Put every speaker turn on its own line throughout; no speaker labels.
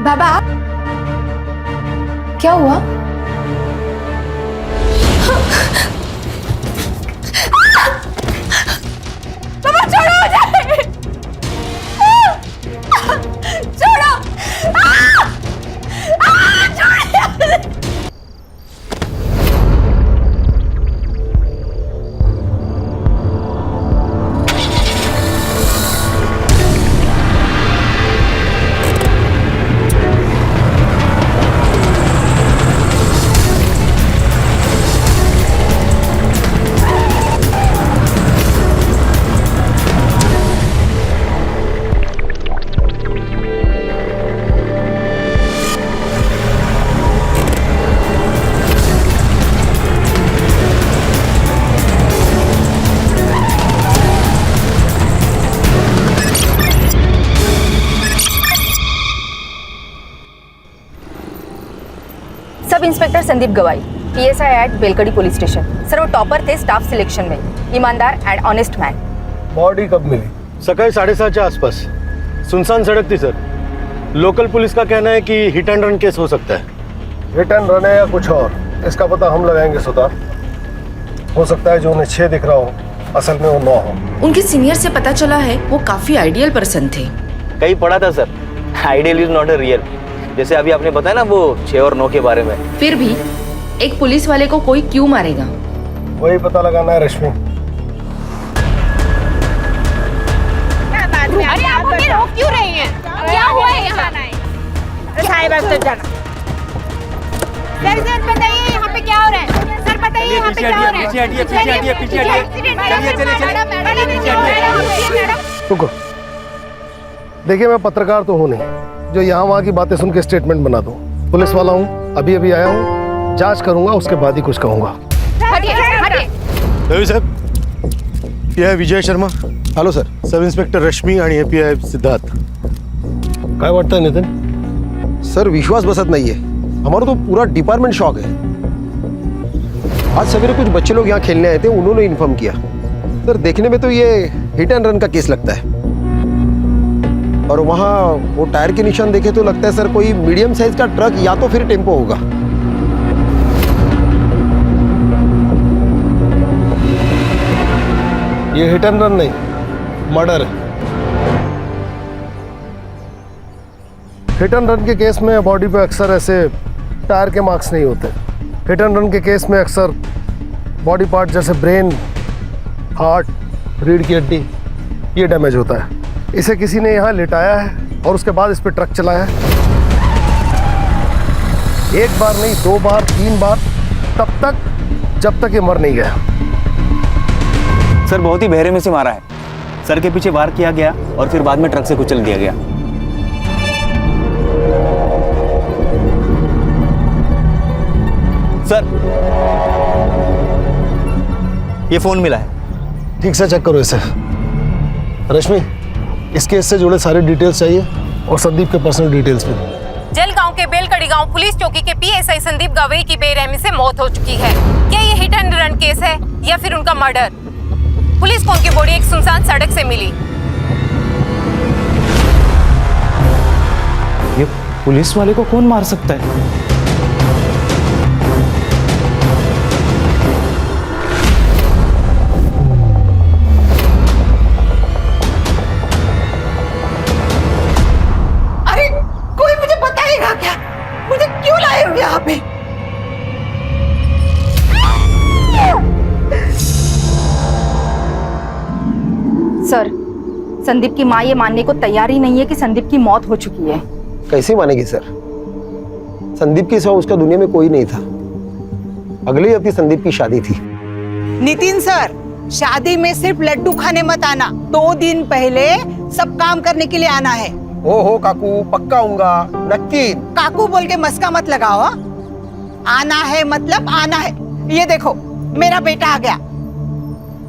बाबा क्या हुआ? बाबा छोड़ो मुझे! छोड़ो! छोड़ो!
सब inspector Sandeep Gawai, PSI at Belkadi police station. Sir वो टॉपर थे स्टाफ सिलेक्शन में, ईमानदार एंड ऑनेस्ट मैन।
बॉडी कब मिली?
सकाळी 7:30 आसपास। सुनसान सड़क थी सर। लोकल पुलिस का कहना है कि हिट एंड रन केस हो सकता है।
हिट एंड रन है या कुछ और, इसका पता हम लगाएंगे सुधा। हो सकता है जो उन्हें 6 दिख रहा हो असल में वो 9 हो।
उनके सीनियर से पता चला है वो काफी आइडियल पर्सन थे।
कहीं पढ़ा था sir, ideal is not a real. जैसे अभी आपने बताया ना वो 6 और 9 के बारे में।
फिर भी एक पुलिस वाले को कोई क्यों मारेगा?
वही पता लगाना है रश्मि।
अरे आप हमें रोक क्यों रही हैं? क्या हुआ है यहाँ? साहिबा तो जाना। सर बताइए यहाँ पे क्या हो रहा है? सर बताइए यहाँ पे क्या हो रहा है? पीछे हटिए, पीछे हटिए, पीछे हटिए। चलिए।
रुको, देखिए मैं पत्रकार तो हूँ नहीं जो यहाँ वहाँ की बातें सुन के स्टेटमेंट बना दूँ। पुलिस वाला हूँ, अभी अभी आया हूँ, जांच करूंगा, उसके बाद ही कुछ कहूँगा।
रवि साहेब, ये है Vijay Sharma.
Hello sir.
Sub inspector Rashmi आणि एपीआय सिद्धार्थ.
काय वाटतंय नितिन?
सर विश्वास बसत नाहीये, हमारा तो पूरा डिपार्टमेंट शॉक है। आज सवेरे कुछ बच्चे लोग यहाँ खेलने आए थे, उन्होंने इन्फॉर्म किया। सर देखने में तो ये हिट एंड रन का केस लगता है, और वहाँ वो टायर के निशान देखे तो लगता है सर कोई मीडियम साइज का ट्रक या तो फिर टेम्पो होगा।
ये हिट एंड रन नहीं, मर्डर है। हिट एंड रन के केस में बॉडी पे अक्सर ऐसे टायर के मार्क्स नहीं होते। हिट एंड रन के केस में अक्सर बॉडी पार्ट जैसे ब्रेन, हार्ट, रीढ़ की हड्डी ये डैमेज होता है। इसे किसी ने यहाँ लिटाया है और उसके बाद इस पे ट्रक चलाया है। एक बार नहीं, 2 बार, 3 बार, तब तक जब तक ये मर नहीं गया।
सर बहुत ही बहरे में से मारा है। सर के पीछे वार किया गया और फिर बाद में ट्रक से कुचल दिया गया। सर ये फोन मिला है।
ठीक से चेक करो इसे। रश्मि, इस केस से जुड़े सारे डिटेल्स चाहिए और संदीप के पर्सनल डिटेल्स भी।
जलगांव के बेलकड़ी गांव पुलिस चौकी के पीएसआई संदीप गवई की बेरहमी से मौत हो चुकी है। क्या ये हिट एंड रन केस है या फिर उनका मर्डर? पुलिस को उनकी बॉडी एक सुनसान सड़क से मिली।
ये पुलिस वाले को कौन मार सकता है?
अरे कोई मुझे बताएगा क्या? मुझे क्यों लाए हो यहाँ पे?
सर, संदीप की मां ये मानने को तैयार ही नहीं है कि संदीप की मौत हो चुकी है।
कैसे मानेगी सर? संदीप के सिवा उसका दुनिया में कोई नहीं था। अगले हफ्ते संदीप की शादी थी।
नितिन सर, शादी में सिर्फ लड्डू खाने मत आना। 2 दिन पहले सब काम करने के लिए आना है।
हो काकू, पक्का आऊंगा, नक्की।
काकू बोल के मस्का मत लगाओ। आना है मतलब आना है। ये देखो मेरा बेटा आ गया।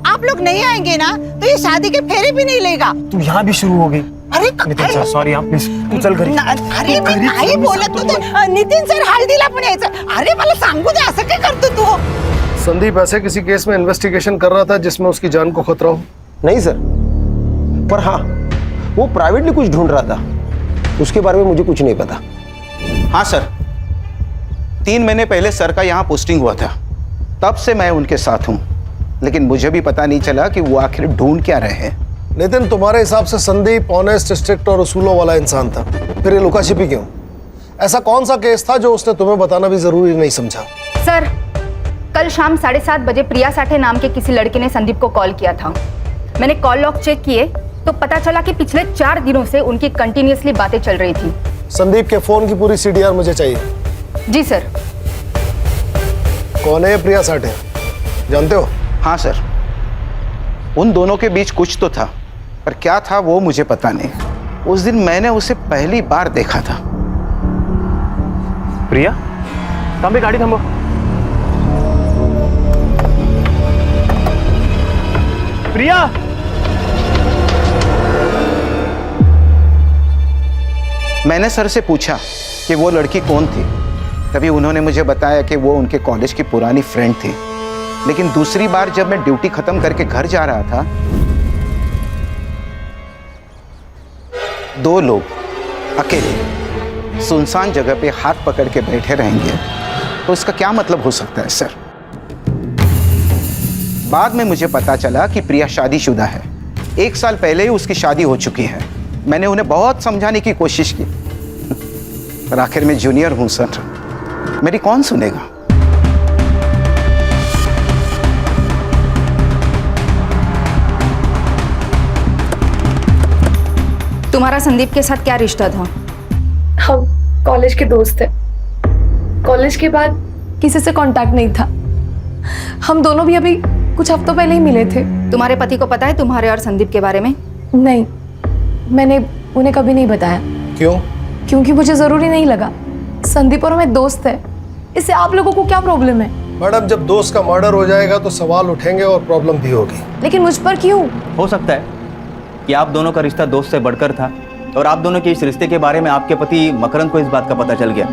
आप लोग नहीं आएंगे ना तो ये शादी के फेरे भी नहीं लेगा।
तू यहाँ भी शुरू हो गई।
अरे
सॉरी आप प्लीज, तू चल घरी।
अरे मी नाही बोलत होते नितीन सर, हळदीला पण यायचं। अरे मला सांगू दे, असं काय करतो तू?
संदीप ऐसे किसी केस में इन्वेस्टिगेशन कर रहा था जिसमें उसकी जान को खतरा हो?
नहीं सर, पर हाँ वो प्राइवेटली कुछ ढूंढ रहा था, उसके बारे में मुझे कुछ नहीं पता।
हाँ सर, 3 महीने पहले सर का यहाँ पोस्टिंग हुआ था, तब से मैं उनके साथ हूँ। लेकिन मुझे भी पता नहीं चला कि वो आखिर ढूंढ क्या रहे हैं।
नितिन, तुम्हारे हिसाब से संदीप ऑनेस्ट, स्ट्रिक्ट और उसूलों वाला इंसान था, फिर ये लुका छिपी क्यों? ऐसा कौन सा केस था जो उसने तुम्हें बताना भी जरूरी नहीं समझा?
सर, कल शाम 7:30 बजे प्रिया साठे नाम के किसी लड़के ने संदीप को कॉल किया था। मैंने कॉल लॉग चेक किए तो पता चला कि पिछले 4 दिनों से उनकी कंटिन्यूअसली बातें चल रही थी।
संदीप के फोन की पूरी CDR मुझे चाहिए।
जी सर।
कौन है ये प्रिया साठे, जानते हो?
हाँ सर, उन दोनों के बीच कुछ तो था, पर क्या था वो मुझे पता नहीं। उस दिन मैंने उसे पहली बार देखा था।
प्रिया, थांबे, गाड़ी थांबो। प्रिया,
मैंने सर से पूछा कि वो लड़की कौन थी, तभी उन्होंने मुझे बताया कि वो उनके कॉलेज की पुरानी फ्रेंड थी। लेकिन दूसरी बार जब मैं ड्यूटी खत्म करके घर जा रहा था, 2 लोग अकेले सुनसान जगह पे हाथ पकड़ के बैठे रहेंगे, तो इसका क्या मतलब हो सकता है सर? बाद में मुझे पता चला कि प्रिया शादीशुदा है। 1 साल पहले ही उसकी शादी हो चुकी है। मैंने उन्हें बहुत समझाने की कोशिश की, पर आखिर में जूनियर हूं सर, मेरी कौन सुनेगा?
तुम्हारा संदीप के साथ क्या रिश्ता था?
हम कॉलेज के दोस्त थे। कॉलेज के बाद किसी से कांटेक्ट नहीं था। हम दोनों भी अभी कुछ हफ्तों पहले ही मिले थे।
तुम्हारे पति को पता है तुम्हारे और संदीप के बारे में?
नहीं, मैंने उन्हें कभी नहीं बताया।
क्यों?
क्योंकि मुझे जरूरी नहीं लगा। संदीप और मैं दोस्त है, इससे आप लोगों को क्या प्रॉब्लम है?
मैडम, जब दोस्त का मर्डर हो जाएगा तो सवाल उठेंगे और प्रॉब्लम भी होगी।
लेकिन मुझ पर क्यों?
हो सकता है कि आप दोनों का रिश्ता दोस्त से बढ़कर था और आप दोनों के इस रिश्ते के बारे में आपके पति मकरंद को इस बात का पता चल गया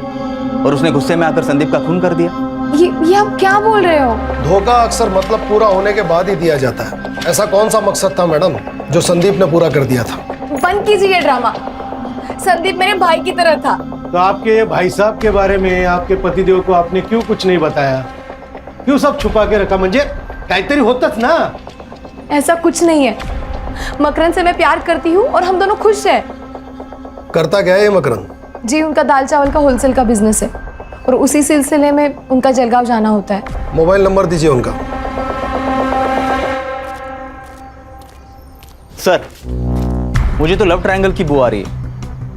और उसने गुस्से में आकर संदीप का खून कर दिया।
ये आप क्या बोल रहे हो?
धोखा अक्सर मतलब पूरा होने के बाद ही दिया जाता है। ऐसा कौन सा मकसद था मैडम जो संदीप ने पूरा कर दिया था?
बंद कीजिए ये ड्रामा। संदीप मेरे भाई की तरह था।
तो आपके भाई साहब के बारे में आपके पतिदेव को आपने क्यों कुछ नहीं बताया? क्यों सब छुपा के रखा? म्हणजे काहीतरी होतच ना।
ऐसा कुछ नहीं है। मकरंद से मैं प्यार करती हूँ और हम दोनों खुश हैं।
करता क्या है ये मकरंद?
जी, उनका दाल चावल का होलसेल का बिजनेस है और उसी सिलसिले में उनका जलगांव जाना होता है।
मोबाइल नंबर दीजिए उनका।
सर, मुझे तो लव ट्रायंगल की बू आ रही है।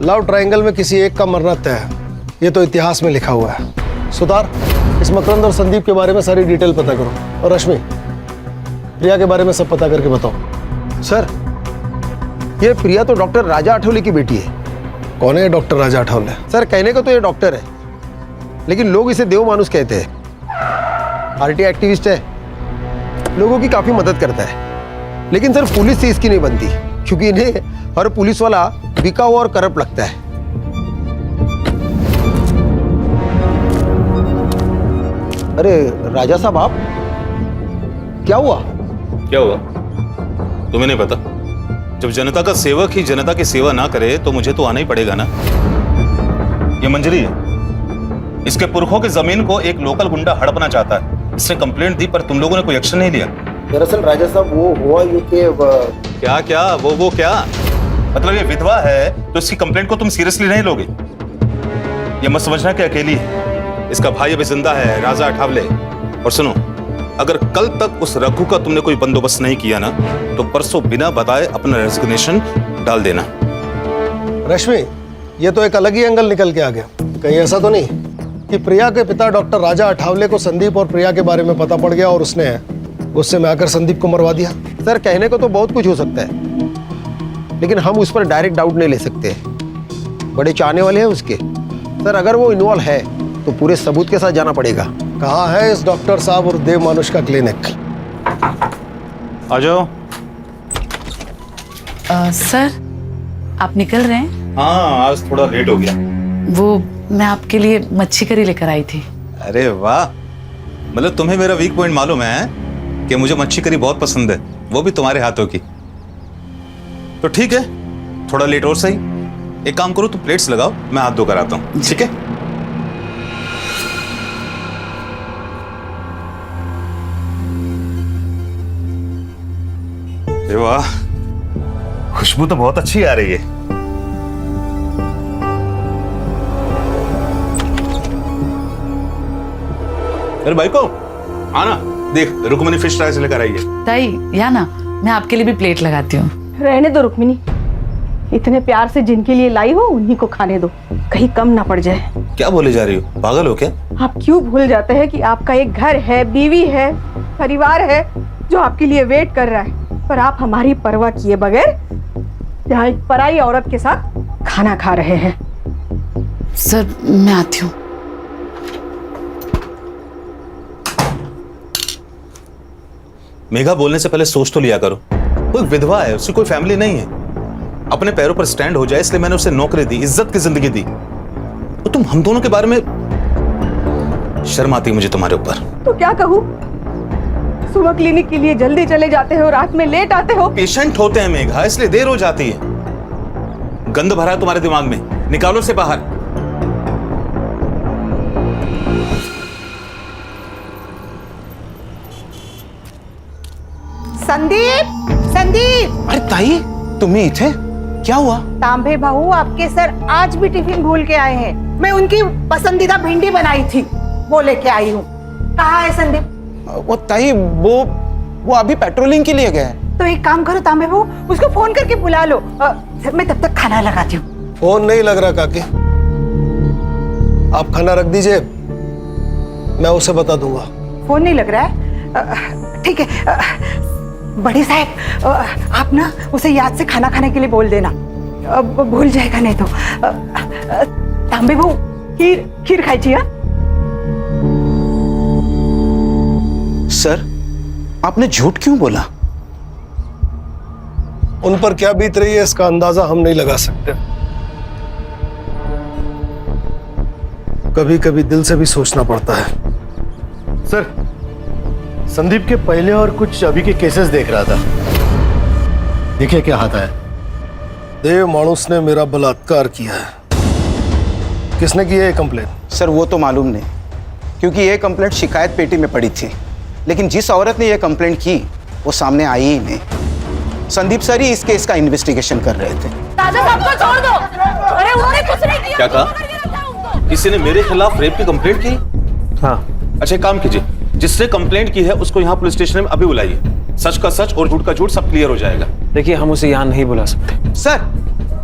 लव ट्रायंगल में किसी एक का मरना तय है, ये तो इतिहास में लिखा हुआ है। सुतार, इस मकरंद और संदीप के बारे में सारी डिटेल पता करो। और रश्मि, प्रिया के बारे में सब पता करके बताओ।
सर, ये प्रिया तो डॉक्टर राजा आठवले की बेटी है।
कौन है डॉक्टर राजा आठवले?
सर, कहने को तो ये डॉक्टर है, लेकिन लोग इसे देव मानुस कहते हैं। आरटी एक्टिविस्ट है, लोगों की काफी मदद करता है। लेकिन सर, पुलिस से इसकी नहीं बनती, क्योंकि इन्हें हर पुलिस वाला बिका हुआ और करप्ट लगता है। अरे राजा साहब, आप क्या हुआ?
क्या हुआ तुम्हें नहीं पता? जब जनता का सेवक ही जनता की सेवा ना करे तो मुझे तो आना ही पड़ेगा ना। ये मंजरी है, इसके पुरखों की जमीन को एक लोकल गुंडा हड़पना चाहता है। इसने कंप्लेंट दी पर तुम लोगों ने कोई एक्शन नहीं लिया।
दरअसल राजा साहब, वो हुआ ये कि
क्या क्या वो क्या मतलब? ये विधवा है तो इसकी कंप्लेंट को तुम सीरियसली नहीं लोगे? ये मत समझना कि अकेली है, इसका भाई अभी जिंदा है, राजा आठवले। और सुनो, अगर कल तक उस रघु का तुमने कोई बंदोबस्त नहीं किया ना, तो परसों बिना बताए अपना रेजिग्नेशन डाल देना।
रश्मि, ये तो एक अलग ही एंगल निकल के आ गया। कहीं ऐसा तो नहीं कि प्रिया के पिता डॉक्टर राजा आठवले को संदीप और प्रिया के बारे में पता पड़ गया और उसने गुस्से में आकर संदीप को मरवा दिया?
सर, कहने को तो बहुत कुछ हो सकता है, लेकिन हम उस पर डायरेक्ट डाउट नहीं ले सकते। बड़े चाहने वाले हैं उसके। सर, अगर वो इन्वॉल्व है तो पूरे सबूत के साथ जाना पड़ेगा।
कहाँ है इस डॉक्टर साहब और देव मानुष का क्लिनिक?
आ जाओ।
सर, आप निकल रहे हैं?
हाँ, आज थोड़ा लेट हो गया।
वो मैं आपके लिए मच्छी करी लेकर आई थी।
अरे वाह, मतलब तुम्हें मेरा वीक पॉइंट मालूम है कि मुझे मच्छी करी बहुत पसंद है, वो भी तुम्हारे हाथों की। तो ठीक है, थोड़ा लेट और सही। एक काम करो, तुम प्लेट्स लगाओ, मैं हाथ धोकर आता हूँ। ठीक है? अरे वाह, खुशबू तो बहुत अच्छी आ रही है। अरे भाई को आना, देख रुक्मणी फिश फ्राई से लेकर आई है।
ताई या ना, मैं आपके लिए भी प्लेट लगाती हूँ।
रहने दो रुक्मिनी, इतने प्यार से जिनके लिए लाई हो उन्हीं को खाने दो, कहीं कम ना पड़ जाए।
क्या बोले जा रही हो, पागल हो क्या?
आप क्यों भूल जाते हैं कि आपका एक घर है, बीवी है, परिवार है जो आपके लिए वेट कर रहा है, पर आप हमारी परवाह किए बगैर यहाँ एक पराई औरत के साथ खाना खा रहे हैं।
सर मैं आती हूँ।
मेघा, बोलने से पहले सोच तो लिया करो। कोई विधवा है, उसकी कोई फैमिली नहीं है, अपने पैरों पर स्टैंड हो जाए इसलिए मैंने उसे नौकरी दी, इज्जत की जिंदगी दी। तो तुम हम दोनों के बारे में, शर्म आती है मुझे तुम्हारे ऊपर।
तो क्या कहूँ, सुबह क्लिनिक के लिए जल्दी चले जाते हो, रात में लेट आते हो।
पेशेंट होते हैं मेघा, इसलिए देर हो जाती है। गंद भरा है तुम्हारे दिमाग में, निकालो से बाहर।
संदीप, संदीप!
अरे ताई, तुम्ही इथे? क्या हुआ?
तांबे भाऊ आपके सर आज भी टिफिन भूल के आए हैं। मैं उनकी पसंदीदा भिंडी बनाई थी, वो लेके आई हूँ। कहाँ है संदीप?
वो ताई, वो अभी पेट्रोलिंग के लिए गए हैं।
तो एक काम करो तांबे भाऊ, उसको फोन करके बुला लो। मैं तब तक खाना लगाती हूँ।
फोन नहीं लग रहा काकी, आप खाना रख दीजिए, मैं उसे बता दूंगा।
फोन नहीं लग रहा है? ठीक है बड़े साहब, आप ना उसे याद से खाना खाने के लिए बोल देना, भूल जाएगा नहीं तो। तांबे भाऊ, खीर खाई हा?
सर, आपने झूठ क्यों बोला?
उन पर क्या बीत रही है इसका अंदाजा हम नहीं लगा सकते। कभी कभी दिल से भी सोचना पड़ता है। सर, संदीप के पहले और कुछ अभी के केसेस देख रहा था, देखिए क्या आता है। देव मानुस ने मेरा बलात्कार किया है। किसने की है ये कंप्लेन?
सर वो तो मालूम नहीं, क्योंकि ये कंप्लेंट शिकायत पेटी में पड़ी थी, लेकिन जिस औरत ने ये कंप्लेंट की वो सामने आई ही नहीं। संदीप सर ही इस केस का इन्वेस्टिगेशन कर रहे थे।
राजा साहब को छोड़ दो। अरे उन्होंने कुछ नहीं किया।
क्या कहा? किसी ने मेरे खिलाफ रेप की कंप्लेंट की?
हाँ। अच्छा, एक काम कीजिए, जिसने कंप्लेंट की है उसको यहाँ पुलिस स्टेशन में अभी बुलाइए। सच का सच और झूठ का झूठ सब क्लियर हो जाएगा।
देखिए, हम उसे यहाँ नहीं बुला सकते।
सर,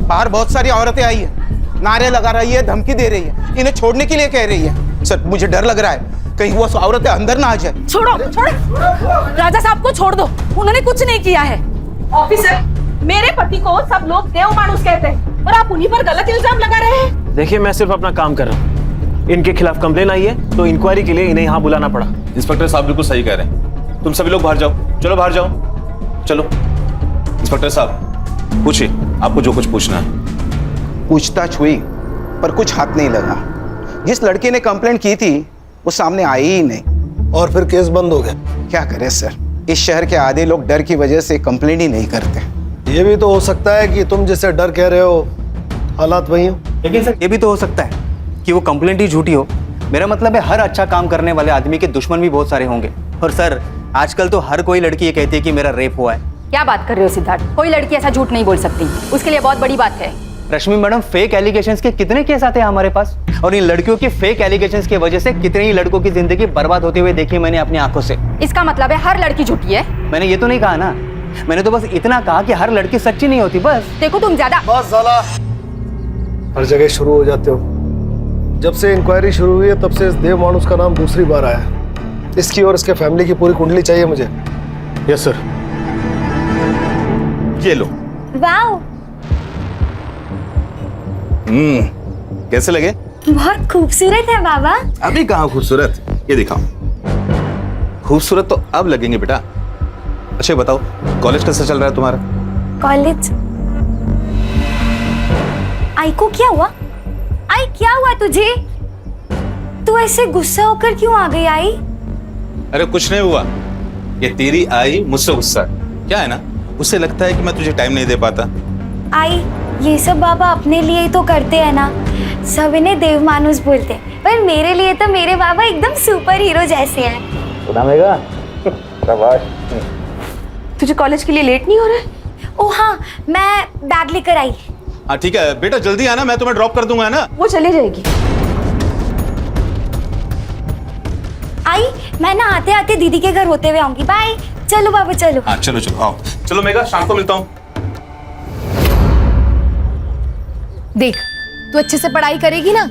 बाहर बहुत सारी औरतें आई है, नारे लगा रही है, धमकी दे रही है, इन्हें छोड़ने के लिए कह रही है। सर मुझे डर लग रहा है कहीं वो औरतें अंदर ना आ जाए।
छोड़ो, छोड़ो। राजा साहब को छोड़ दो, उन्होंने कुछ नहीं किया है।
ऑफिसर, मेरे पति को सब लोग देव मानुस कहते हैं और आप उन्हीं पर गलत इल्जाम लगा रहे हैं।
देखिए, मैं सिर्फ अपना काम कर रहा हूँ। इनके खिलाफ कंप्लेन आई है तो इंक्वायरी के लिए इन्हें यहाँ बुलाना पड़ा।
इंस्पेक्टर साहब बिल्कुल सही कह रहे हैं। तुम सभी लोग बाहर जाओ, चलो बाहर जाओ, चलो। इंस्पेक्टर साहब पूछिए, आपको जो कुछ पूछना है।
पूछताछ हुई पर कुछ हाथ नहीं लगा। जिस लड़के ने कंप्लेंट की थी वो सामने आई ही नहीं,
और फिर केस बंद हो गया।
क्या करें सर, इस शहर के आधे लोग डर की वजह से कंप्लेंट ही नहीं करते।
ये भी तो हो सकता है कि तुम जैसे डर कह रहे हो हालात वही हो।
लेकिन सर, ये भी तो हो सकता है कि वो कंप्लेंट ही झूठी हो। मेरा मतलब है, हर अच्छा काम करने वाले आदमी के दुश्मन भी बहुत सारे होंगे। और सर, आजकल तो हर कोई लड़की ये कहती है कि मेरा रेप हुआ है।
क्या बात कर रहे हो सिद्धार्थ? कोई लड़की ऐसा झूठ नहीं बोल सकती, उसके लिए बहुत बड़ी बात है।
रश्मि मैडम, फेक एलिगेशंस के कितने केस आते हैं हमारे पास, और इन लड़कियों के फेक एलिगेशंस की वजह से कितने ही लड़कों की जिंदगी बर्बाद होते हुए देखी मैंने अपनी आंखों से।
इसका मतलब है हर लड़की झूठी है?
मैंने ये तो नहीं कहा ना, मैंने तो बस इतना कहा कि हर लड़की सच्ची नहीं होती। बस
देखो, तुम ज्यादा
बस साला हर जगह शुरू हो जाते हो। जब से इंक्वायरी शुरू हुई है तब से इस देव मानुस का नाम दूसरी बार आया है। इसकी और इसके फैमिली की पूरी कुंडली चाहिए मुझे। Yes sir.
ये लो।
वाओ,
कैसे लगे?
बहुत खूबसूरत है बाबा।
अभी कहाँ खूबसूरत, ये दिखाओ। खूबसूरत तो अब लगेंगे बेटा। अच्छा बताओ, कॉलेज कैसा चल रहा है तुम्हारा?
कॉलेज? आई को क्या हुआ? आई क्या हुआ तुझे? तू ऐसे गुस्सा होकर क्यों आ गई आई?
अरे कुछ नहीं हुआ, ये तेरी आई मुझसे गुस्सा। क्या है ना, उसे लगता है कि मैं तुझे टाइम नहीं दे पाता।
आई, ये सब बाबा अपने लिए ही तो करते हैं ना, सब इन्हें देव मानुस बोलते हैं, पर मेरे लिए तो मेरे बाबा एकदम सुपर हीरो जैसे हैं।
सुना मेगा? शाबाश।
तुझे कॉलेज के लिए लेट नहीं हो रहा है?
ओ हाँ, मैं बैग लेकर आई।
हाँ ठीक है बेटा, जल्दी आना, मैं तुम्हें ड्रॉप कर दूंगा, है ना?
वो चली जाएगी।
आई, मैं ना आते आते दीदी के घर होते हुए आऊंगी। बाय। चलो बाबू चलो।
हाँ चलो चलो आओ। चलो मेघा, शाम को मिलता हूँ।
देख, तू अच्छे से पढ़ाई करेगी ना,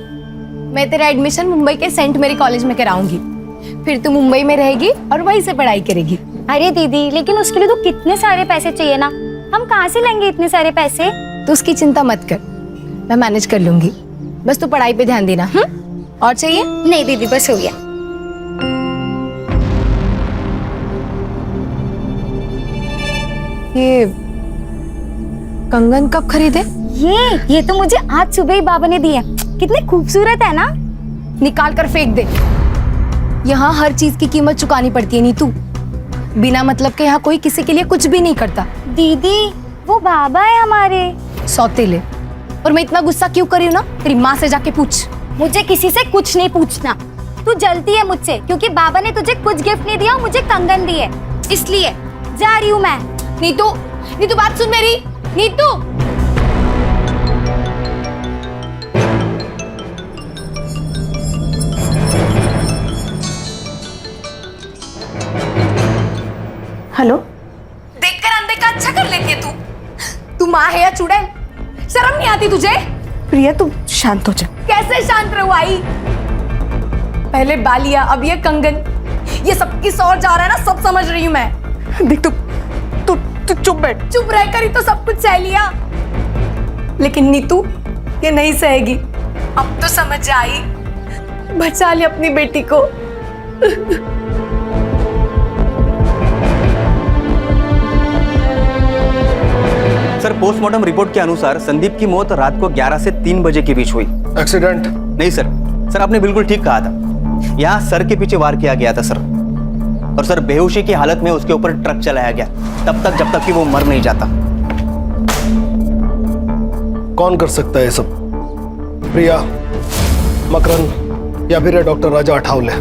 मैं तेरा एडमिशन मुंबई के सेंट मेरी कॉलेज में कराऊंगी। फिर तू मुंबई में रहेगी और वहीं से पढ़ाई करेगी।
अरे दीदी, लेकिन उसके लिए तो कितने सारे पैसे चाहिए ना, हम कहाँ से लेंगे इतने सारे पैसे?
तू उसकी चिंता मत कर, मैं मैनेज कर लूंगी। बस तू पढ़ाई पे ध्यान देना। और चाहिए?
नहीं दीदी, बस हो गया।
ये कंगन कब खरीदे?
ये तो मुझे आज सुबह ही बाबा ने दिए। कितने खूबसूरत है ना।
निकाल कर फेंक दे। यहाँ हर चीज की कीमत चुकानी पड़ती है नीतू। बिना मतलब के यहाँ कोई किसी के लिए कुछ भी नहीं करता।
दीदी, वो बाबा है हमारे।
सौतेले। और मैं इतना गुस्सा क्यों कर रही हूँ ना, तेरी माँ से जाके पूछ।
मुझे किसी से कुछ नहीं पूछना। तू जलती है मुझसे क्योंकि बाबा ने तुझे कुछ गिफ्ट नहीं दिया, मुझे कंगन दिए, इसलिए जा रही हूँ मैं।
नीतू, नीतू बात सुन मेरी। नीतू,
हेलो।
देखकर अनदेखा अच्छा कर लेती है तू। तू माँ है या चुड़ैल? शर्म नहीं आती तुझे?
प्रिया तू शांत हो जा।
कैसे शांत रहूं आई? पहले बालिया, अब ये कंगन, ये सब किस और जा रहा है ना, सब समझ रही हूं मैं।
देख, तू चुप बैठ।
चुप रहकर ही तो सब कुछ सह लिया, लेकिन नीतू ये नहीं सहेगी। अब तो समझ आई, बचा ली अपनी बेटी को।
सर, पोस्टमार्टम रिपोर्ट के अनुसार संदीप की मौत रात को 11 से 3 बजे के बीच हुई।
एक्सीडेंट?
नहीं सर, आपने बिल्कुल ठीक कहा था। यहाँ सर के पीछे वार किया गया था सर। और सर, बेहोशी की हालत में उसके ऊपर ट्रक चलाया गया तब तक जब तक कि वो मर नहीं जाता।
कौन कर सकता है ये सब? प्रिया, मकरंद या फिर डॉक्टर राजा अठावले?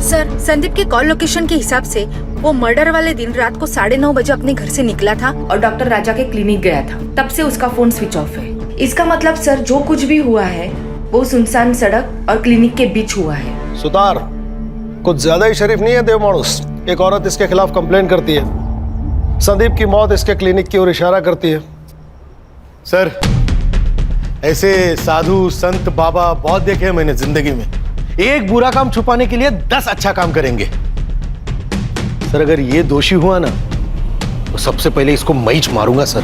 सर, संदीप के कॉल लोकेशन के हिसाब से वो मर्डर वाले दिन रात को 9:30 बजे अपने घर से निकला था और डॉक्टर राजा के क्लिनिक गया था। तब से उसका फोन स्विच ऑफ है। इसका मतलब सर, जो कुछ भी हुआ है वो सुनसान सड़क और क्लिनिक के बीच हुआ है।
सुतार, कुछ ज्यादा ही शरीफ नहीं है देव मानुस? एक औरत इसके खिलाफ कंप्लेन करती है, संदीप की मौत इसके क्लिनिक की ओर इशारा करती है।
सर, ऐसे साधु संत बाबा बहुत देखे हैं मैंने जिंदगी में। एक बुरा काम छुपाने के लिए 10 अच्छा काम करेंगे। सर, अगर ये दोषी हुआ ना तो सबसे पहले इसको मैं ही मारूंगा सर।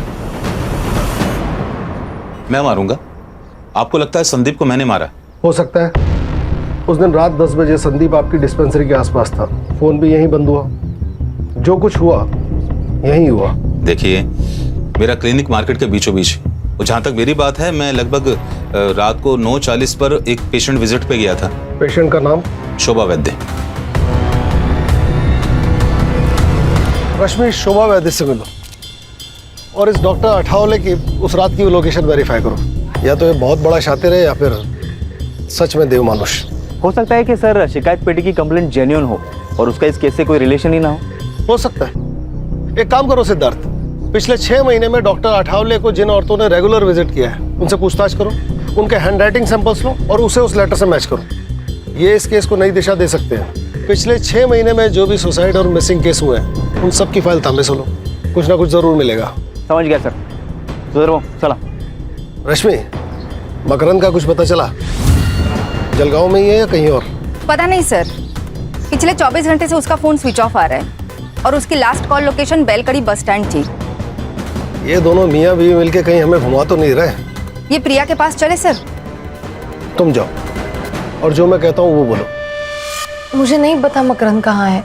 मैं मारूंगा? आपको लगता है संदीप को मैंने मारा?
हो सकता है। उस दिन रात 10 बजे संदीप आपकी डिस्पेंसरी के आसपास था, फोन भी यहीं बंद हुआ। जो कुछ हुआ यहीं हुआ।
देखिए, मेरा क्लिनिक मार्केट के बीचों बीच, और जहां तक मेरी बात है, मैं लगभग रात को 9:40 पर एक पेशेंट विजिट पे गया था।
पेशेंट का नाम?
शोभा वैद्य।
रश्मि, शोभा वैद्य से मिलो और इस डॉक्टर अठावले की उस रात की लोकेशन वेरीफाई करो। या तो ये बहुत बड़ा शातिर है या फिर सच में देव मानुष।
हो सकता है कि सर, शिकायत पेटी की कंप्लेंट जेन्युइन हो और उसका इस केस से कोई रिलेशन ही ना
हो सकता है। एक काम करो सिद्धार्थ, पिछले 6 महीने में डॉक्टर अठावले को जिन औरतों ने रेगुलर विजिट किया है उनसे पूछताछ करो, उनके हैंडराइटिंग सैंपल्स लो और उसे उस लेटर से मैच करो। ये इस केस को नई दिशा दे सकते हैं। पिछले 6 महीने में जो भी सुसाइड और मिसिंग केस हुए हैं उन सब की फाइल तांबे से लो, कुछ ना कुछ जरूर मिलेगा।
समझ गया सर। सुधरो, चला।
रश्मि, मकरंद का कुछ पता चला? जलगांव में ही है या कहीं और?
पता नहीं सर, पिछले 24 घंटे से उसका फोन स्विच ऑफ आ रहा है और उसकी last call location बेलकड़ी bus stand थी।
ये दोनों मियाँ बीवी मिलके कहीं हमें घुमा तो नहीं रहे?
ये प्रिया के पास चले सर?
तुम जाओ और जो मैं कहता हूँ वो बोलो।
मुझे नहीं पता मकरंद कहाँ है।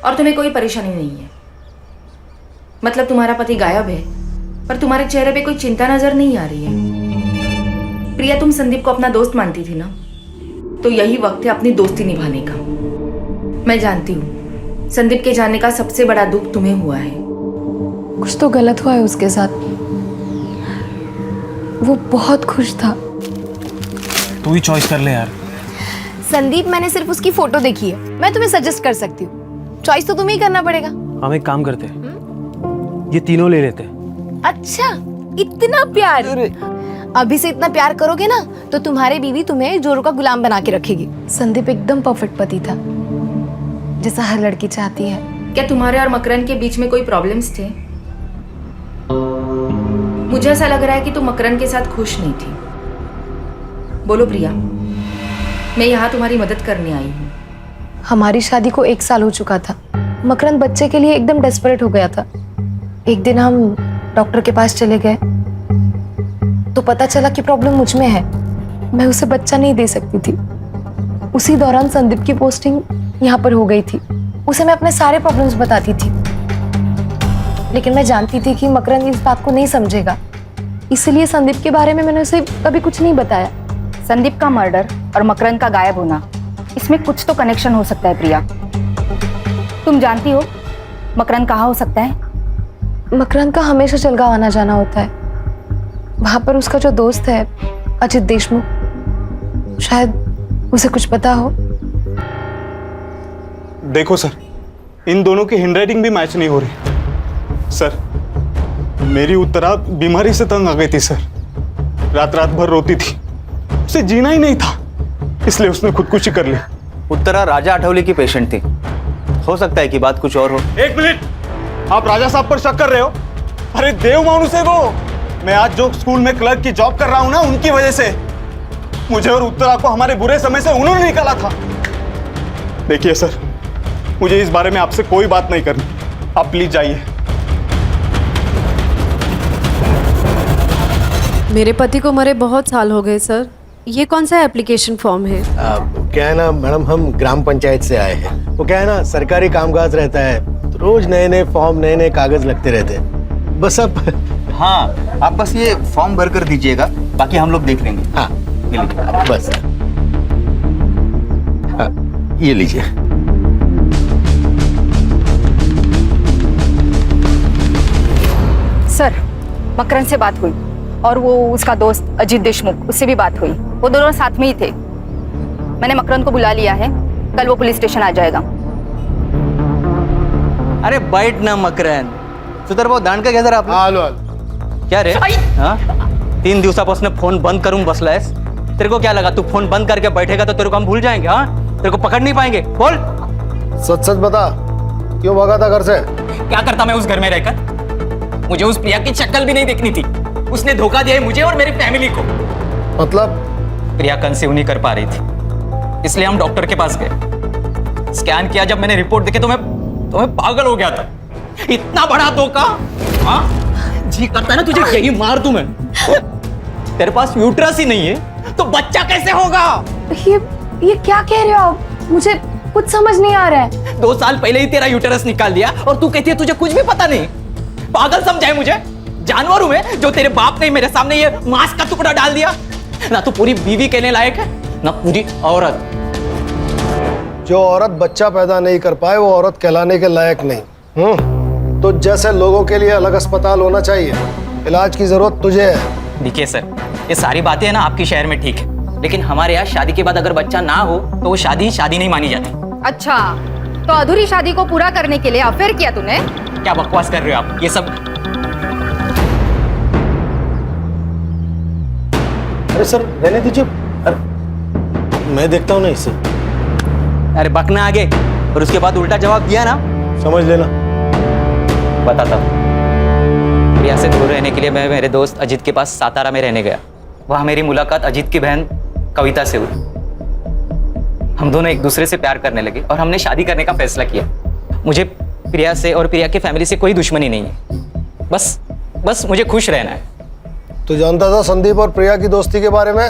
और तुम्हें कोई परेशानी नहीं है? मतलब तुम्हारा पति गायब है पर तुम्हारे चेहरे पे कोई चिंता नजर नहीं आ रही है। प्रिया, तुम संदीप को अपना दोस्त मानती थी ना, तो यही वक्त है अपनी दोस्ती निभाने का। मैं जानती हूँ संदीप के जाने का सबसे बड़ा दुख तुम्हें हुआ है।
कुछ तो गलत हुआ है उसके साथ। वो बहुत खुश था।
तू ही चॉइस कर ले यार।
संदीप, मैंने सिर्फ उसकी फोटो देखी है, मैं तुम्हें सजेस्ट कर सकती हूँ। चॉइस तो तुम्हें ही करना पड़ेगा।
हम एक काम करते हैं, ये तीनों ले लेते।
अच्छा, इतना प्यार। अभी से इतना प्यार करोगे ना तो तुम्हारी बीवी तुम्हें जोरू का गुलाम बना के रखेगी। संदीप एकदम परफेक्ट पति था, जैसा हर लड़की चाहती है।
क्या तुम्हारे और मकरन के बीच में कोई प्रॉब्लम्स थे? मुझे ऐसा लग रहा है कि तुम मकरन के साथ खुश नहीं थी। बोलो प्रिया, मैं यहाँ तुम्हारी मदद करने आई हूँ।
हमारी शादी को 1 साल हो चुका था। मकरन बच्चे के लिए एकदम डेस्परेट हो गया था। एक दिन हम डॉक्टर के पास चले गए तो पता चला कि प्रॉब्लम मुझ में है, मैं उसे बच्चा नहीं दे सकती थी। उसी दौरान संदीप की पोस्टिंग यहाँ पर हो गई थी। उसे मैं अपने सारे प्रॉब्लम्स बताती थी, लेकिन मैं जानती थी कि मकरन इस बात को नहीं समझेगा, इसलिए संदीप के बारे में मैंने उसे कभी कुछ नहीं बताया।
संदीप का मर्डर और मकरन का गायब होना, इसमें कुछ तो कनेक्शन हो सकता है प्रिया। तुम जानती हो मकरन कहाँ हो सकता है?
मकरन का हमेशा जलगांव आना जाना होता है। वहां पर उसका जो दोस्त है अजित देशमुख, शायद उसे कुछ पता हो।
देखो सर, इन दोनों की हैंडराइटिंग भी मैच नहीं हो रही। सर, मेरी उत्तरा बीमारी से तंग आ गई थी सर। रात रात भर रोती थी, उसे जीना ही नहीं था, इसलिए उसने खुदकुशी कर ली।
उत्तरा राजा आठवले की पेशेंट थी, हो सकता है कि बात कुछ और हो।
1 मिनट, आप राजा साहब पर शक कर रहे हो? अरे देव मानुस है वो। मैं आज जो स्कूल में क्लर्क की जॉब कर रहा हूं ना, उनकी वजह से मुझे और उत्तरा को हमारे बुरे समय से उन्होंने निकाला था। देखिए सर, मुझे इस बारे में आपसे कोई बात नहीं करनी, आप प्लीज जाइए।
मेरे पति को मरे बहुत साल हो गए सर। ये कौन सा एप्लीकेशन फॉर्म है?
क्या है ना मैडम, हम ग्राम पंचायत से आए हैं। वो क्या है ना, सरकारी कामकाज रहता है तो रोज नए नए फॉर्म, नए नए कागज लगते रहते हैं। बस अब
हाँ, आप बस ये फॉर्म भर कर दीजिएगा, बाकी हम लोग देख लेंगे।
हाँ बस, हाँ, ये लीजिए।
सर, मकरन से बात हुई और वो उसका दोस्त अजीत देशमुख, उससे भी बात हुई। वो दोनों साथ में ही थे। मैंने मकरन को बुला लिया है, कल वो पुलिस स्टेशन आ जाएगा।
अरे बैठ ना मकरन, सुधर भाऊ दांड का जरा आपलं.
आलो
क्या रे हाँ 3 दिवसापासून फोन बंद करून बसलायस. तेरे को क्या लगा तू फोन बंद करके बैठेगा तो तेरे को हम भूल जाएंगे? हाँ तेरे को पकड़ नहीं पाएंगे. बोल
सच सच बता, क्यों भागा था घर से?
क्या करता मैं उस घर में रहकर? मुझे उस प्रिया की शक्ल भी नहीं देखनी थी. उसने धोखा दिया है मुझे और मेरी फैमिली को.
मतलब?
प्रिया कंसीव नहीं कर पा रही थी, इसलिए हम डॉक्टर के पास गए. स्कैन किया, जब मैंने रिपोर्ट देखी तो मैं पागल हो गया था. इतना बड़ा धोखा. हाँ जी करता है ना तुझे यही मार दूं मैं. तेरे पास यूट्रस ही नहीं है तो बच्चा कैसे होगा?
ये क्या कह रहे हो आप? मुझे कुछ समझ नहीं आ रहा है.
2 साल पहले ही तेरा यूटेरस निकाल दिया और तू कहती है तुझे कुछ भी पता नहीं. पागल समझाए मुझे? जानवर हूं मैं जो तेरे बाप ने मेरे सामने ये मांस का टुकड़ा डाल दिया. ना तू पूरी बीवी कहने लायक है ना पूरी औरत.
जो औरत बच्चा पैदा नहीं कर पाए वो औरत कहलाने के लायक नहीं. तो जैसे लोगों के लिए अलग अस्पताल होना चाहिए, इलाज की जरूरत तुझे है.
देखिए सर, ये सारी बातें है ना आपके शहर में ठीक है, लेकिन हमारे यहाँ शादी के बाद अगर बच्चा ना हो तो वो शादी नहीं मानी जाती.
अच्छा, तो अधूरी शादी को पूरा करने के लिए अफेयर किया तूने?
क्या बकवास कर रहे हो आप? ये सब
अरे सर रहने दीजिए. अरे मैं देखता हूँ ना इसे.
अरे बकना आगे और उसके बाद उल्टा जवाब दिया ना
समझ लेना.
बताता हूँ. प्रिया से दूर रहने के लिए मैं मेरे दोस्त अजीत के पास सातारा में रहने गया. वहाँ मेरी मुलाकात अजीत की बहन कविता से हुई. हम दोनों एक दूसरे से प्यार करने लगे और हमने शादी करने का फैसला किया. मुझे प्रिया से और प्रिया की फैमिली से कोई दुश्मनी नहीं है. बस मुझे खुश रहना है.
तू जानता था संदीप और प्रिया की दोस्ती के बारे में?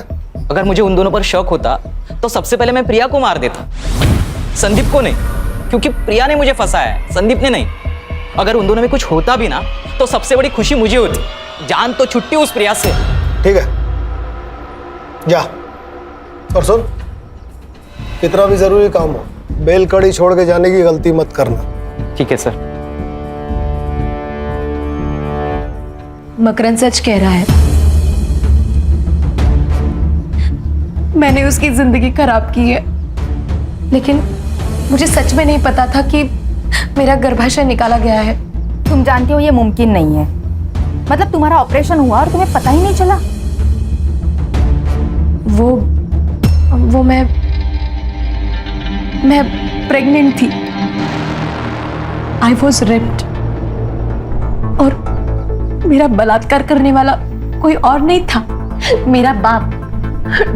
अगर मुझे उन दोनों पर शक होता तो सबसे पहले मैं प्रिया को मार देता, संदीप को नहीं, क्योंकि प्रिया ने मुझे फंसाया है, संदीप ने नहीं. अगर उन दोनों में कुछ होता भी ना तो सबसे बड़ी खुशी मुझे होती. जान तो छुट्टी उस प्रिया से.
ठीक है जा. और सुन, कितना भी जरूरी काम हो, बेल कड़ी छोड़ के जाने की गलती मत करना.
ठीक है सर.
मकरन सच कह रहा है. मैंने उसकी जिंदगी खराब की है, लेकिन मुझे सच में नहीं पता था कि मेरा गर्भाशय निकाला गया है.
तुम जानती हो ये मुमकिन नहीं है। मतलब तुम्हारा ऑपरेशन हुआ और तुम्हें पता ही नहीं चला?
वो मैं प्रेग्नेंट थी। आई वॉज रेप्ड और मेरा बलात्कार करने वाला कोई और नहीं था, मेरा बाप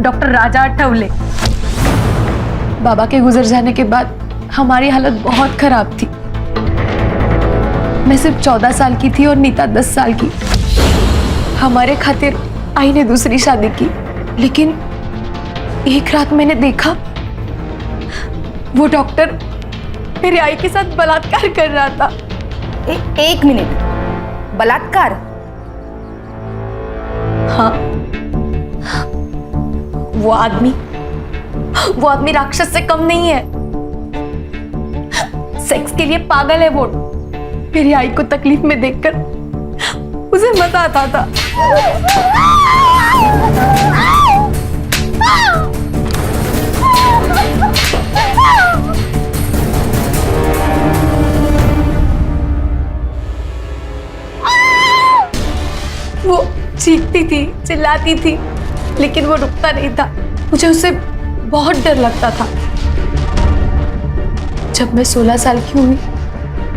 डॉक्टर राजा आठवले। बाबा के गुजर जाने के बाद हमारी हालत बहुत खराब थी। मैं सिर्फ 14 साल की थी और नीता 10 साल की। हमारे खातिर आई ने दूसरी शादी की, लेकिन एक रात मैंने देखा वो डॉक्टर मेरी आई के साथ बलात्कार कर रहा था।
एक मिनट, बलात्कार?
हाँ, वो आदमी राक्षस से कम नहीं है। सेक्स के लिए पागल है वो। मेरी आई को तकलीफ में देखकर उसे मजा आता था। वो चीखती थी, चिल्लाती थी, लेकिन वो रुकता नहीं था। मुझे उससे बहुत डर लगता था। जब मैं 16 साल की हुई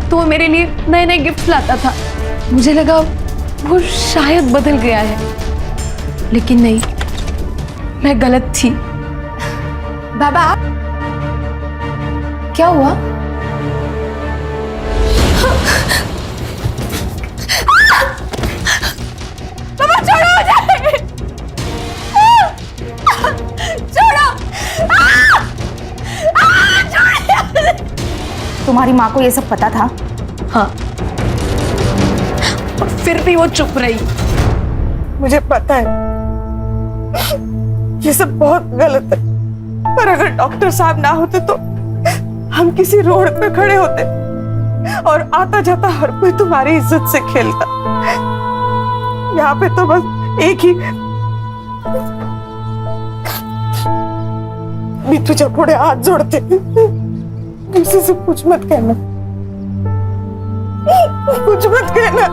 तो वो मेरे लिए नए नए गिफ्ट लाता था। मुझे लगा वो शायद बदल गया है, लेकिन नहीं, मैं गलत थी। बाबा, क्या हुआ?
बाबा छोड़ो मुझे! छोड़ो!
तुम्हारी माँ को ये सब पता था?
हाँ, और फिर भी वो चुप रही।
मुझे पता है ये सब बहुत गलत है, पर अगर डॉक्टर साहब ना होते तो हम किसी रोड पे खड़े होते और आता जाता हर कोई तुम्हारी इज्जत से खेलता। यहाँ पे तो बस एक ही मी तुझ्या पुढे हाथ जोड़ते, किसी से कुछ मत कहना, कुछ मत कहना।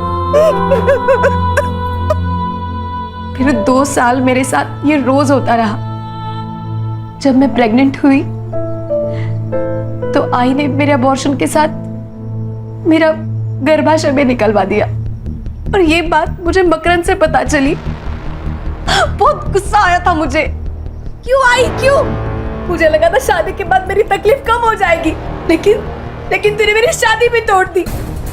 फिर 2 साल मेरे साथ ये रोज होता रहा। जब मैं प्रेग्नेंट हुई तो आई ने मेरे अबॉर्शन के साथ मेरा गर्भाशय में निकलवा दिया, और ये बात मुझे मकरंद से पता चली। बहुत गुस्सा आया था मुझे। क्यों आई, क्यों? मुझे लगा था शादी के बाद मेरी तकलीफ कम हो जाएगी, लेकिन तूने मेरी शादी भी तोड़ दी।